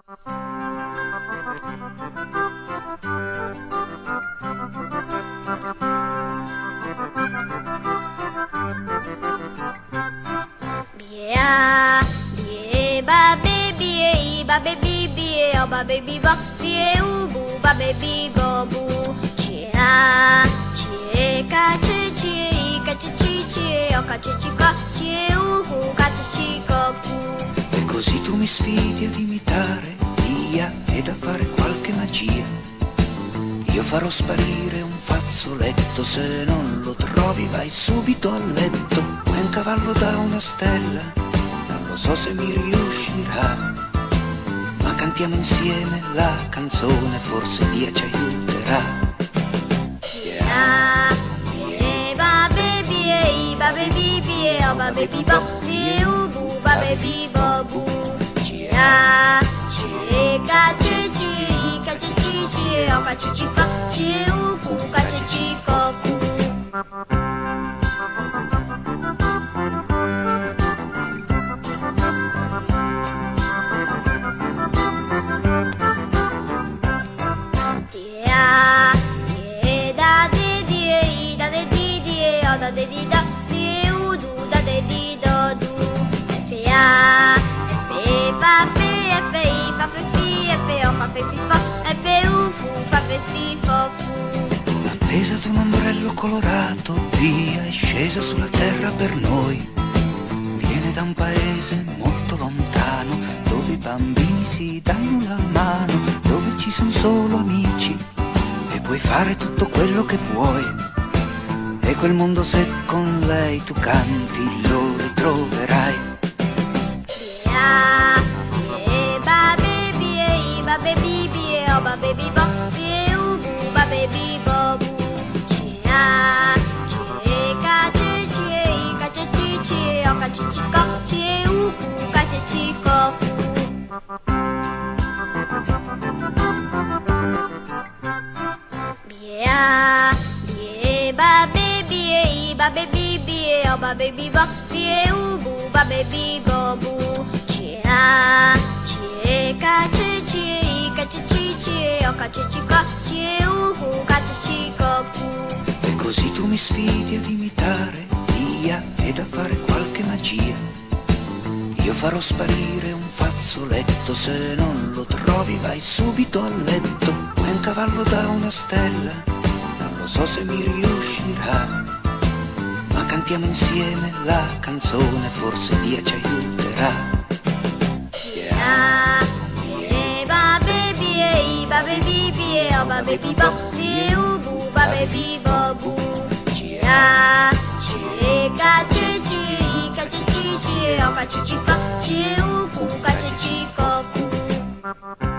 Bia, bie, ba baby, ba baby, bie, oh ba baby, ba bie, ubu, ba baby, bo bu, cia, cie, ca, cie, ca, cie, oh ca, ca, cie, uhu, ca, cu. E così tu mi sfidi ad imitare Dia ed a fare qualche magia. Io farò sparire un fazzoletto, se non lo trovi vai subito a letto. Poi un cavallo da una stella, non lo so se mi riuscirà, ma cantiamo insieme la canzone, forse Dia ci aiuterà. Yeah. Ba baby, ba baby, bie, oh ba baby, ba bie, ubu, ba baby, bo bu, cia, cie, ca, cie, oh ca, ca, cie, ubu, ca, cu. Da de di da di u du da de di do du f a f fa fe f i fa fe fi f o fa fe fi fa f u fu fa fe fi fo fu. Appesa ad un ombrello colorato, Dia è scesa sulla terra per noi. Viene da un paese molto lontano, dove i bambini si danno la mano, dove ci sono solo amici e puoi fare tutto quello che vuoi. E quel mondo, se con lei tu canti, lo ritroverai. Bia, ba baby, ba baby, bie, oh ba baby, bo bie, ubu, ba baby, bo bu, cia, cie, ca, cie, oh ca, ca, cie, ubu, ca, cu. Bia, ba baby, ba baby, bie, oh ba baby, bo bie, ubu, ba baby, bo bu, cia, cie, ca, cie, oh ca, ca, cie, uhu, ca, cu. E così tu mi sfidi ad imitare Dia ed a fare qualche magia. Io farò sparire un fazzoletto, se non lo trovi vai subito a letto. Poi un cavallo da una stella, non lo so se mi riuscirà, ma cantiamo insieme la canzone, forse Dia ci aiuterà. Ba baby, ba baby, bie, oh ba baby, bo bie, ubu, ba baby, bo bu, cia, cie, ca, cie, oh ca, ca, cie, ubu, ca, cu.